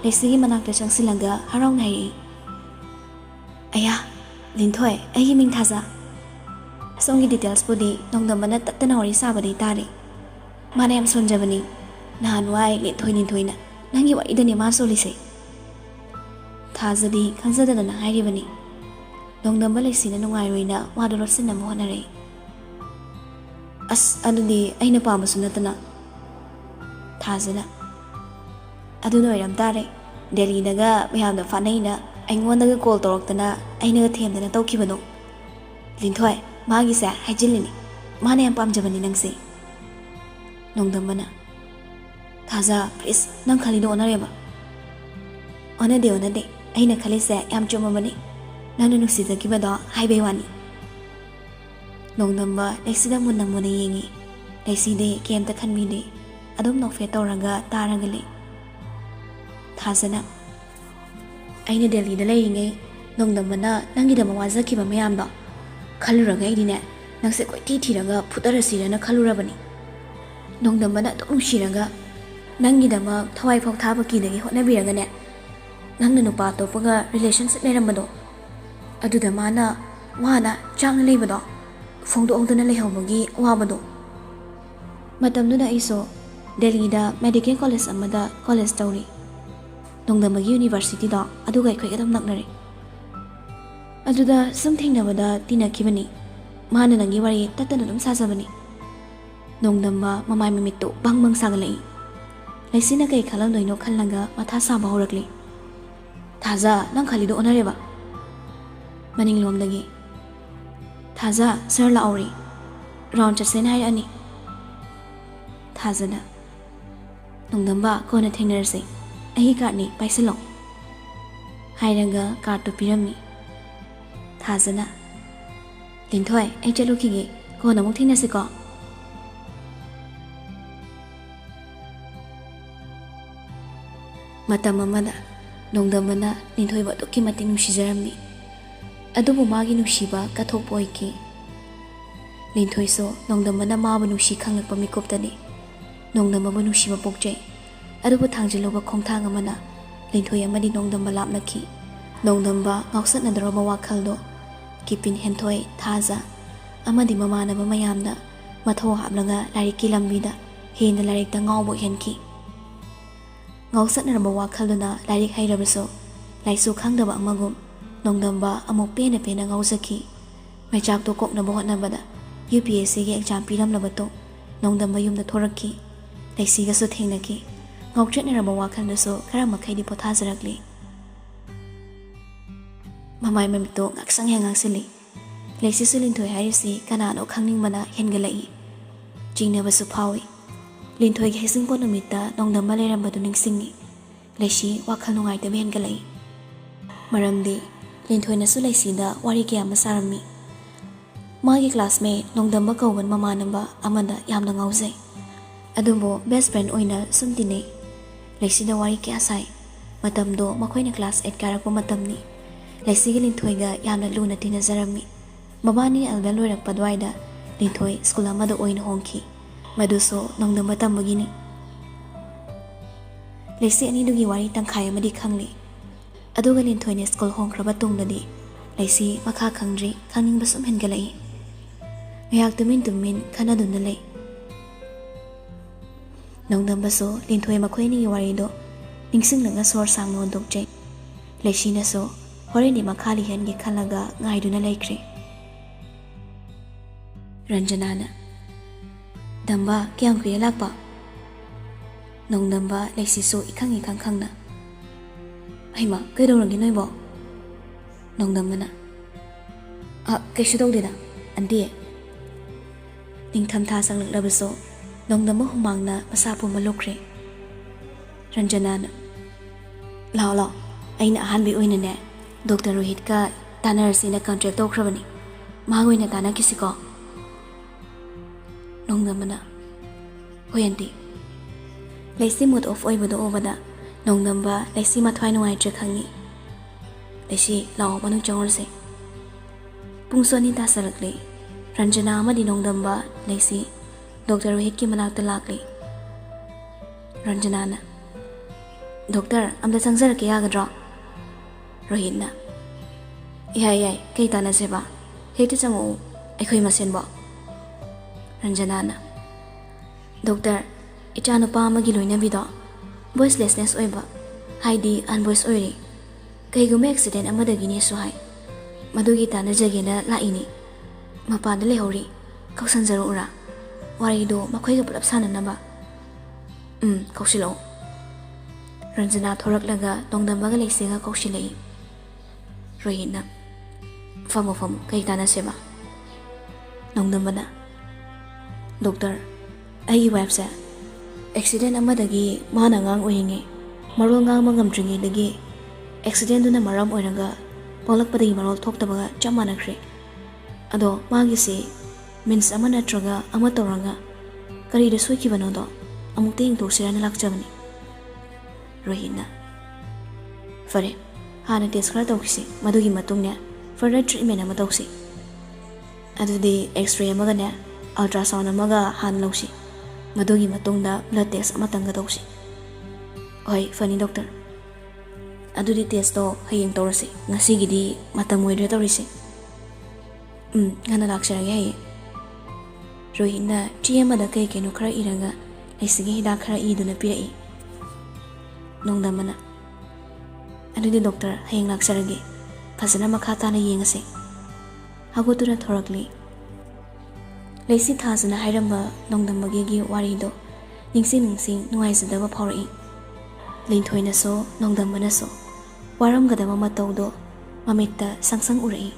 ꯂꯩꯁꯤꯒꯤ ꯃꯅꯥꯛꯇ ꯆꯪꯁꯤꯜꯂꯒ ꯍꯔꯥꯎꯅ ꯍꯥꯏꯔꯛꯏ ꯑꯌꯥ ꯂꯤꯟꯊꯣꯏ ꯑꯩꯒꯤ ꯃꯤꯡ ꯊꯥꯖ ꯁꯣꯝꯒꯤ ꯗꯤꯇꯦꯜꯁꯄꯨꯗꯤ ꯅꯣꯡꯗꯝꯕꯅ ꯇꯠꯇꯅ ꯋꯥꯔꯤ ꯁꯥꯕꯗꯤ ꯇꯥꯔꯦ ꯃꯥꯅ ꯌꯥꯝ ꯁꯣꯟꯖꯕꯅꯤ ꯅꯍꯥꯟꯋꯥꯏ ꯂꯤꯟꯊꯣꯏꯅ ꯅꯪꯒꯤ ꯋꯥꯔꯤꯗꯅꯦ ꯃꯥ ꯁꯣꯜꯂꯤꯁꯦ ꯊꯥꯖꯗꯤ ꯈꯪꯖꯗꯗꯅ ꯍꯥꯏꯔꯤꯕꯅꯤ ꯅꯣꯡꯗꯝꯕ ꯂꯩꯁꯤꯅ ꯅꯨꯡꯉꯥꯏꯔꯣꯏꯅ ꯋꯥꯗꯣ ꯂꯣꯠꯁꯤꯟꯅꯕ ꯍꯣꯠꯅꯔꯛꯏ ꯑꯁ ꯑꯗꯨꯗꯤ ꯑꯩꯅ ꯄꯥꯝꯕꯁꯨ ꯅꯠꯇꯅ ꯊꯥꯖꯅ ꯑꯗꯨꯅ ꯑꯣꯏꯔꯝ ꯇꯥꯔꯦ ꯗꯦꯜꯂꯤꯗꯒ ꯃꯌꯥꯝꯅ ꯐꯥꯅꯩꯅ ꯑꯩꯉꯣꯟꯗꯒ ꯀꯣꯜ ꯇꯧꯔꯛꯇꯅ ꯑꯩꯅꯒ ꯊꯦꯝꯗꯅ ꯇꯧꯈꯤꯕꯅꯣ ꯂꯤꯟꯊꯣꯏ ꯃꯥꯒꯤꯁꯦ ꯍꯥꯏꯖꯤꯜꯂꯤꯅꯤ ꯃꯥꯅ ꯌꯥꯝ ꯄꯥꯝꯖꯕꯅꯤ ꯅꯪꯁꯦ ꯅꯣꯡꯗꯝꯕꯅ ꯊꯥꯖ ꯄ꯭ꯂꯤꯁ ꯅꯪ ꯈꯜꯂꯤꯗꯣ ꯑꯣꯟꯅꯔꯦꯕ ꯑꯣꯟꯅꯗꯦ ꯑꯩꯅ ꯈꯜꯂꯤꯁꯦ ꯌꯥꯝ ꯆꯨꯝꯃꯕꯅꯤ ꯅꯪꯅ ꯅꯨꯡꯁꯤꯖꯈꯤꯕꯗꯣ ꯍꯥꯏꯕꯩ ꯋꯥꯅꯤ ꯅꯣꯡꯗꯝꯕ ꯂꯩꯁꯤꯗ ꯃꯨꯟꯅ ꯌꯦꯡꯉꯤ ꯂꯩꯁꯤꯗꯤ ꯀꯩꯝꯇ ꯈꯟꯕꯤꯗꯦ ꯑꯗꯨꯝ ꯅꯣꯛꯐꯦꯠ ꯇꯧꯔꯒ ꯇꯥꯔꯒ ꯂꯩ ꯊꯥꯖꯅ ꯑꯩꯅ ꯗꯦꯜꯂꯤꯗ ꯂꯩꯔꯤꯉꯩ ꯅꯣꯡꯗꯝꯕꯅ ꯅꯪꯒꯤꯗꯃꯛ ꯋꯥꯖꯈꯤꯕ ꯃꯌꯥꯝꯗꯣ ꯈꯜꯂꯨꯔꯒ ꯑꯩꯗꯤꯅꯦ ꯅꯪꯁꯦ ꯀꯣꯏꯊꯤ ꯊꯤꯔꯒ ꯐꯨꯠꯇꯔꯁꯤꯔꯅ ꯈꯜꯂꯨꯔꯕꯅꯤ ꯅꯣꯡꯗꯝꯕꯅ ꯑꯗꯨꯝ ꯅꯨꯡꯁꯤꯔꯒ ꯅꯪꯒꯤꯗꯃꯛ ꯊꯋꯥꯏ ꯐꯥꯎ ꯊꯥꯕ ꯀꯤꯗꯒꯤ ꯍꯣꯠꯅꯕꯤꯔꯒꯅꯦ ꯅꯪꯅ ꯅꯨꯄꯥ ꯑꯇꯣꯞꯄꯒ ꯔꯤꯂꯦꯁꯟꯁꯤꯞ ꯂꯩꯔꯝꯕꯗꯣ ꯑꯗꯨꯗ ꯃꯥꯅ ꯋꯥꯅ ꯆꯥꯡꯅ ꯂꯩꯕꯗꯣ ꯐꯣꯡꯗꯣꯛꯍꯧꯗꯅ ꯂꯩꯍꯧꯕꯒꯤ ꯑꯋꯥꯕꯗꯣ ꯃꯇꯝꯗꯨꯗ ꯑꯩꯁꯨ ꯗꯦꯜꯂꯤꯗ ꯃꯦꯗꯤꯀꯦꯜ ꯀꯣꯂꯦꯖ ꯑꯃꯗ ꯀꯣꯂꯦꯖ ꯇꯧꯔꯤ ꯅꯣꯡꯗꯝꯕꯒꯤ ꯌꯨꯅꯤꯚꯔꯁꯤꯇꯤꯗꯣ ꯑꯗꯨꯒ ꯑꯩꯈꯣꯏꯒ ꯑꯗꯨꯝ ꯅꯛꯅꯔꯦ ꯑꯗꯨꯗ ꯁꯨꯝ ꯊꯦꯡꯅꯕꯗ ꯇꯤꯟꯅꯈꯤꯕꯅꯤ ꯃꯥꯅ ꯅꯪꯒꯤ ꯋꯥꯔꯤ ꯇꯠꯇꯅ ꯑꯗꯨꯝ ꯁꯥꯖꯕꯅꯤ ꯅꯣꯡꯗꯝꯕ ꯃꯃꯥꯏ ꯃꯃꯤꯠꯇꯨ ꯕꯪ ꯁꯥꯒꯠꯂꯛꯏ ꯂꯩꯁꯤꯅ ꯀꯩ ꯈꯜꯂꯝꯗꯣꯏꯅꯣ ꯈꯜꯂꯒ ꯃꯊꯥ ꯁꯥꯕ ꯍꯧꯔꯛꯂꯤ ꯊꯥꯖ ꯅꯪ ꯈꯜꯂꯤꯗꯣ ꯑꯣꯟꯅꯔꯦꯕ ꯃꯅꯤꯡꯂꯣꯝꯗꯒꯤ ꯊꯥꯖ ꯁꯔ ꯂꯥꯛꯑꯣꯔꯤ ꯔꯥꯎꯟ ꯆꯠꯁꯦꯅ ꯍꯥꯏꯔꯛꯑꯅꯤ ꯊꯥꯖꯅ ꯅꯣꯡꯗꯝꯕ ꯀꯣꯟꯅ ꯊꯦꯡꯅꯔꯁꯦ ꯑꯩꯒꯤ ꯀꯥꯔꯠꯅꯤ ꯄꯥꯏꯁꯤꯜꯂꯣ ꯍꯥꯏꯔꯒ ꯀꯥꯔꯠꯇꯨ ꯄꯤꯔꯝꯃꯤ ꯊꯥꯖꯅ ꯂꯤꯟꯊꯣꯏ ꯑꯩ ꯆꯠꯂꯨꯈꯤꯒꯦ ꯀꯣꯟꯅ ꯑꯃꯨꯛ ꯊꯦꯡꯅꯁꯤꯀꯣ ꯃꯇꯝ ꯑꯃꯗ ꯅꯣꯡꯗꯝꯕꯅ ꯂꯤꯟꯊꯣꯏꯕꯨ ꯑꯗꯨꯛꯀꯤ ꯃꯇꯤꯛ ꯅꯨꯡꯁꯤꯖꯔꯝꯃꯤ ꯑꯗꯨꯕꯨ ꯃꯥꯒꯤ ꯅꯨꯡꯁꯤꯕ ꯀꯠꯊꯣꯛꯄ ꯑꯣꯏꯈꯤ ꯂꯤꯟꯊꯣꯏꯁꯨ ꯅꯣꯡꯗꯝꯕꯅ ꯃꯥꯕꯨ ꯅꯨꯡꯁꯤ ꯈꯪꯂꯛꯄ ꯃꯤꯀꯨꯞꯇꯅꯤ ꯅꯣꯡꯗꯝꯕꯕꯨ ꯅꯨꯡꯁꯤꯕ ꯄꯣꯛꯆꯩ ꯑꯗꯨꯕꯨ ꯊꯥꯡꯖꯤꯜꯂꯨꯕ ꯈꯣꯡꯊꯥꯡ ꯑꯃꯅ ꯂꯤꯟꯊꯣꯏ ꯑꯃꯗꯤ ꯅꯣꯡꯗꯝꯕ ꯂꯥꯞꯅꯈꯤ ꯅꯣꯡꯗꯝꯕ ꯉꯥꯎꯁꯠꯅꯗꯧꯔꯕ ꯋꯥꯈꯜꯗꯣ ꯀꯤꯄꯤꯟ ꯍꯦꯟꯊꯣꯏ ꯊꯥꯖ ꯑꯃꯗꯤ ꯃꯃꯥꯟꯅꯕ ꯃꯌꯥꯝꯅ ꯃꯊꯧ ꯍꯥꯞꯂꯒ ꯂꯥꯏꯔꯤꯛꯀꯤ ꯂꯝꯕꯤꯗ ꯍꯦꯟꯅ ꯂꯥꯏꯔꯤꯛꯇ ꯉꯥꯎꯕ ꯑꯣꯏꯍꯟꯈꯤ ꯉꯥꯎꯆꯠꯅꯔꯕ ꯋꯥꯈꯜꯗꯨꯅ ꯂꯥꯏꯔꯤꯛ ꯍꯩꯔꯕꯁꯨ ꯂꯥꯏꯁꯨ ꯈꯪꯗꯕ ꯑꯃꯒꯨꯝ ꯅꯣꯡꯗꯝꯕ ꯑꯃꯨꯛ ꯄꯦꯟꯅ ꯉꯥꯎꯖꯈꯤ ꯃꯩꯆꯥꯛꯇꯣ ꯀꯣꯛꯅꯕ ꯍꯣꯠꯅꯕꯗ UPSCꯒꯤ ꯑꯦꯛꯖꯥꯝ ꯄꯤꯔꯝꯂꯕ ꯃꯇꯨꯡ ꯅꯣꯡꯗꯝꯕ ꯌꯨꯝꯗ ꯊꯣꯔꯛꯈꯤ ꯂꯩꯁꯤꯒꯁꯨ ꯊꯦꯡꯅꯈꯤ ꯉꯥꯎꯆꯠꯅꯔꯕ ꯋꯥꯈꯜꯗꯨꯁꯨ ꯈꯔ ꯃꯈꯩꯗꯤ ꯄꯣꯊꯥꯖꯔꯛꯂꯤ ꯃꯃꯥꯏ ꯃꯃꯤꯠꯇꯣ ꯉꯥꯛꯁꯪ ꯉꯥꯡꯁꯤꯜꯂꯤ ꯂꯩꯁꯤꯁꯨ ꯂꯤꯟꯊꯣꯏ ꯍꯥꯏꯔꯤꯁꯤ ꯀꯅꯥꯅꯣ ꯈꯪꯅꯤꯡꯕꯅ ꯍꯦꯟꯒꯠꯂꯛꯏ ꯆꯤꯡꯅꯕꯁꯨ ꯐꯥꯎꯏ ꯂꯤꯟꯊꯣꯏꯒꯤ ꯍꯩꯁꯤꯡꯄꯣꯠ ꯅꯨꯃꯤꯠꯇ ꯅꯣꯡꯗꯝꯕ ꯂꯩꯔꯝꯕꯗꯨ ꯅꯤꯡꯁꯤꯡꯉꯤ ꯂꯩꯁꯤ ꯋꯥꯈꯜ ꯅꯨꯡꯉꯥꯏꯇꯕ ꯍꯦꯟꯒꯠꯂꯛꯏ ꯃꯔꯝꯗꯤ ꯂꯤꯟꯊꯣꯏꯅꯁꯨ ꯂꯩꯁꯤꯗ ꯋꯥꯔꯤ ꯀꯌꯥ ꯑꯃ ꯁꯥꯔꯝꯃꯤ ꯃꯥꯒꯤ ꯀ꯭ꯂꯥꯁꯃꯦꯠ ꯅꯣꯡꯗꯝꯕ ꯀꯧꯕ ꯃꯃꯥꯟꯅꯕ ꯑꯃꯗ ꯌꯥꯝꯅ ꯉꯥꯎꯖꯩ ꯑꯗꯨꯕꯨ ꯕꯦꯁ ꯐ꯭ꯔꯦꯟ ꯑꯣꯏꯅ ꯁꯨꯝ ꯇꯤꯟꯅꯩ ꯂꯩꯁꯤꯗ ꯋꯥꯔꯤ ꯀꯌꯥ ꯁꯥꯏ ꯃꯇꯝꯗꯣ ꯃꯈꯣꯏꯅ ꯀ꯭ꯂꯥꯁ 8 ꯀꯥꯔꯛꯄ ꯃꯇꯝꯅꯤ ꯂꯩꯁꯤꯒ ꯂꯤꯟꯊꯣꯏꯒ ꯌꯥꯝꯅ ꯂꯨꯅ ꯇꯤꯟꯅꯖꯔꯝꯃꯤ ꯃꯕꯥꯅꯤ 11 ꯂꯣꯏꯔꯛꯄ ꯑꯗꯨꯋꯥꯏꯗ ꯂꯤꯟꯊꯣꯏ ꯁ꯭ꯀꯨꯜ ꯑꯃꯗ ꯑꯣꯏꯅ ꯍꯣꯡꯈꯤ ꯃꯗꯨꯁꯨ ꯅꯣꯡꯗꯝꯕ ꯇꯝꯕꯒꯤꯅꯤ ꯂꯩꯁꯤ ꯑꯅꯤꯗꯨꯒꯤ ꯋꯥꯔꯤ ꯇꯪꯈꯥꯏ ꯑꯃꯗꯤ ꯈꯪꯂꯤ ꯑꯗꯨꯒ ꯂꯤꯟꯊꯣꯏꯅ ꯁ꯭ꯀꯨꯜ ꯍꯣꯡꯈ꯭ꯔꯕ ꯇꯨꯡꯗꯗꯤ ꯂꯩꯁꯤ ꯃꯈꯥ ꯈꯪꯗ꯭ꯔꯤ ꯈꯪꯅꯤꯡꯕ ꯁꯨꯝ ꯍꯦꯟꯒꯠꯂꯛꯏ꯫ ꯉꯥꯏꯍꯥꯛ ꯇꯨꯃꯤꯟ ꯈꯟꯅꯗꯨꯅ ꯂꯩ꯫ ꯅꯣꯡꯗꯝꯕꯁꯨ ꯂꯤꯟꯊꯣꯏ ꯃꯈꯣꯏꯅꯤꯒꯤ ꯋꯥꯔꯤꯗꯣ ꯅꯤꯡꯁꯤꯡꯂꯒ ꯁꯣꯔ ꯁꯥꯡꯅ ꯍꯣꯟꯗꯣꯛꯆꯩ꯫ ꯂꯩꯁꯤꯅꯁꯨ ꯍꯣꯔꯦꯟꯗꯤ ꯃꯈꯥ ꯂꯤꯍꯟꯒꯦ ꯈꯜꯂꯒ ꯉꯥꯏꯗꯨꯅ ꯂꯩꯈ꯭ꯔꯦ꯫ ꯔꯟꯖꯅꯥꯅ ꯗꯝꯕ ꯀꯌꯥꯝ ꯀꯨꯏꯔꯦ ꯂꯥꯛꯄ? ꯅꯣꯡꯗꯝꯕ ꯂꯩꯁꯤꯁꯨ ꯏꯈꯪ ꯈꯪꯅ ꯍꯩꯃ ꯀꯩꯗꯧꯔꯒꯦ ꯅꯣꯏꯕꯣ? ꯅꯣꯡꯗꯝꯕꯅ ꯀꯩꯁꯨ ꯇꯧꯗꯦꯗ ꯑꯟꯇꯤ꯫ ꯅꯤꯡꯊꯝꯊꯥ ꯆꯪꯂꯛꯂꯕꯁꯨ ꯅꯣꯡꯗꯝꯕ ꯍꯨꯃꯥꯡꯅ ꯃꯁꯥ ꯄꯨꯝꯕ ꯂꯨꯞꯈ꯭ꯔꯦ꯫ ꯔꯟꯖꯅꯥꯅ ꯂꯥꯛꯑꯣ ꯑꯩꯅ ꯑꯍꯥꯟꯕ ꯑꯣꯏꯅꯅꯦ ꯗꯣꯛꯇꯔ ꯔꯣꯍꯤꯠꯀ ꯇꯥꯟꯅꯔꯁꯤꯅ ꯀꯟꯇ꯭ꯔꯦꯛ ꯇꯧꯈ꯭ꯔꯕꯅꯤ, ꯃꯥꯒ ꯑꯣꯏꯅ ꯇꯥꯟꯅꯈꯤꯁꯤꯀꯣ꯫ ꯅꯣꯡꯗꯝꯕꯅ ꯍꯣꯏ ꯑꯟꯇꯤ꯫ ꯂꯩꯁꯤ ꯃꯨꯠ ꯑꯣꯐ ꯑꯣꯏꯕꯗꯣ ꯎꯕꯗ ꯅꯣꯡꯗꯝꯕ ꯂꯩꯁꯤ ꯃꯊ꯭ꯋꯥꯏ ꯅꯨꯡꯉꯥꯏꯇ꯭ꯔꯦ ꯈꯪꯉꯤ꯫ ꯂꯩꯁꯤ ꯂꯥꯛꯑꯣ ꯃꯅꯨꯡ ꯆꯪꯉꯨꯔꯁꯦ꯫ ꯄꯨꯡꯁꯨ 2 ꯇꯥꯁꯜꯂꯛꯂꯤ꯫ ꯔꯟꯖꯅꯥ ꯑꯃꯗꯤ ꯅꯣꯡꯗꯝꯕ ꯂꯩꯁꯤ ꯗꯣꯛꯇꯔ ꯔꯣꯍꯤꯠꯀꯤ ꯃꯅꯥꯛꯇ ꯂꯥꯛꯂꯤ꯫ ꯔꯟꯖꯅꯥꯅ ꯗꯣꯛꯇꯔ ꯑꯝꯇ ꯆꯪꯖꯔꯛꯀꯦ ꯌꯥꯒꯗ꯭ꯔꯣ? ꯔꯣꯍꯤꯠꯅ ꯌꯥꯏ ꯀꯩ ꯇꯥꯟꯅꯁꯦꯕ? ꯍꯦꯛꯇ ꯆꯪꯉꯛꯎ ꯑꯩꯈꯣꯏ ꯃꯁꯦꯟꯕꯣ꯫ ꯔꯟꯖꯅꯥꯅ ꯗꯣꯛꯇꯔ ꯏꯆꯥꯅꯨꯄꯥ ꯑꯃꯒꯤ ꯂꯣꯏꯅꯕꯤꯗꯣ ꯚꯣꯏꯁꯂꯦꯁꯅꯦꯁ ꯑꯣꯏꯕ, ꯍꯥꯏꯗꯤ ꯑꯟꯚꯣꯏꯁ ꯑꯣꯏꯔꯤ, ꯀꯩꯒꯨꯝꯕ ꯑꯦꯛꯁꯤꯗꯦꯟ ꯑꯃꯗꯒꯤꯅꯦꯁꯨ ꯍꯥꯏ, ꯃꯗꯨꯒꯤ ꯇꯥꯟꯅꯖꯒꯦꯅ ꯂꯥꯛꯏꯅꯤ꯫ ꯃꯄꯥꯟꯗ ꯂꯩꯍꯧꯔꯤ, ꯀꯧꯁꯟꯖꯔꯛꯎꯔꯥ? ꯋꯥꯔꯤꯗꯣ ꯃꯈꯣꯏꯒ ꯄꯨꯂꯞ ꯁꯥꯟꯅꯅꯕ꯫ ꯀꯧꯁꯤꯜꯂꯛꯎ꯫ ꯔꯟꯖꯅꯥ ꯊꯣꯔꯛꯂꯒ ꯅꯣꯡꯗꯝꯕꯒ ꯂꯩꯁꯤꯒ ꯀꯧꯁꯤꯜꯂꯛꯏ꯫ ꯔꯣꯍꯤꯠꯅ ꯐꯝꯃꯨ ꯀꯩ ꯇꯥꯟꯅꯁꯦꯕ? ꯅꯣꯡꯗꯝꯕꯅ ꯗꯣꯛꯇꯔ ꯑꯩꯒꯤ ꯋꯥꯏꯐꯁꯦ ꯑꯦꯛꯁꯤꯗꯦꯟ ꯑꯃꯗꯒꯤ ꯃꯥꯅ ꯑꯉꯥꯡ ꯑꯣꯏꯔꯤꯉꯩ ꯃꯔꯣꯜ ꯉꯥꯡꯕ ꯉꯝꯗ꯭ꯔꯤꯉꯩꯗꯒꯤ ꯑꯦꯛꯁꯤꯗꯦꯟꯗꯨꯅ ꯃꯔꯝ ꯑꯣꯏꯔꯒ ꯄꯣꯛꯂꯛꯄꯗꯒꯤ ꯃꯔꯣꯜ ꯊꯣꯛꯇꯕꯒ ꯆꯞ ꯃꯥꯟꯅꯈ꯭ꯔꯦ꯫ ꯑꯗꯣ ꯃꯥꯒꯤꯁꯤ ꯃꯤꯟꯁ ꯑꯃ ꯅꯠꯇ꯭ꯔꯒ ꯑꯃ ꯇꯧꯔꯒ ꯀꯔꯤꯗ ꯁꯣꯏꯈꯤꯕꯅꯣꯗꯣ ꯑꯃꯨꯛꯇ ꯌꯦꯡꯊꯣꯛꯁꯤꯔꯅ ꯂꯥꯛꯆꯕꯅꯤ꯫ ꯔꯣꯍꯤꯠꯅ ꯐꯔꯦ, ꯍꯥꯟꯅ ꯇꯦꯁ ꯈꯔ ꯇꯧꯈꯤꯁꯤ, ꯃꯗꯨꯒꯤ ꯃꯇꯨꯡꯅꯦ ꯐꯔꯗꯔ ꯇ꯭ꯔꯤꯠꯃꯦꯟ ꯑꯃ ꯇꯧꯁꯤ꯫ ꯑꯗꯨꯗꯤ ꯑꯦꯛꯁ-ꯔꯦ ꯑꯃꯒꯅꯦ ꯑꯜꯇ꯭ꯔꯥꯁꯥꯎꯟ ꯑꯃꯒ ꯍꯥꯟꯅ ꯂꯧꯁꯤ, ꯃꯗꯨꯒꯤ ꯃꯇꯨꯡꯗ ꯕ꯭ꯂꯗ ꯇꯦꯁ ꯑꯃꯇꯪꯒ ꯇꯧꯁꯤ꯫ ꯍꯣꯏ ꯐꯅꯤ ꯗꯣꯛꯇꯔ꯫ ꯑꯗꯨꯗꯤ ꯇꯦꯁꯇꯣ ꯍꯌꯦꯡ ꯇꯧꯔꯁꯤ, ꯉꯁꯤꯒꯤꯗꯤ ꯃꯇꯝ ꯑꯣꯏꯗ꯭ꯔꯦ ꯇꯧꯔꯤꯁꯤ꯫ ꯉꯟꯅ ꯂꯥꯛꯆꯔꯒꯦ ꯍꯌꯦꯡ꯫ ꯔꯣꯍꯤꯠꯅ ꯆꯦ ꯑꯃꯗ ꯀꯩꯅꯣ ꯈꯔ ꯏꯔꯒ ꯂꯩꯁꯤꯒꯤ ꯍꯤꯗꯥꯛ ꯈꯔ ꯏꯗꯨꯅ ꯄꯤꯔꯛꯏ꯫ ꯅꯣꯡꯗꯝꯕꯅ ꯑꯗꯨꯗꯤ ꯗꯣꯛꯇꯔ ꯍꯌꯦꯡ ꯂꯥꯛꯆꯔꯒꯦ, ꯐꯖꯅ ꯃꯈꯥ ꯇꯥꯅ ꯌꯦꯡꯉꯁꯤ꯫ ꯍꯧꯒꯠꯇꯨꯅ ꯊꯣꯔꯛꯂꯤ꯫ ꯂꯩꯁꯤ ꯊꯥꯖꯅ ꯍꯥꯏꯔꯝꯕ ꯅꯣꯡꯗꯝꯕꯒꯤ ꯋꯥꯔꯤꯗꯣ ꯅꯤꯡꯁꯤꯡ ꯅꯨꯡꯉꯥꯏꯖꯗꯕ ꯐꯥꯎꯔꯛꯏ꯫ ꯂꯤꯟꯊꯣꯏꯅꯁꯨ ꯅꯣꯡꯗꯝꯕꯅꯁꯨ ꯋꯥꯔꯝꯒꯗꯕ ꯃꯇꯧꯗꯣ ꯃꯃꯤꯠꯇ ꯁꯪꯁꯪ ꯎꯔꯛꯏ꯫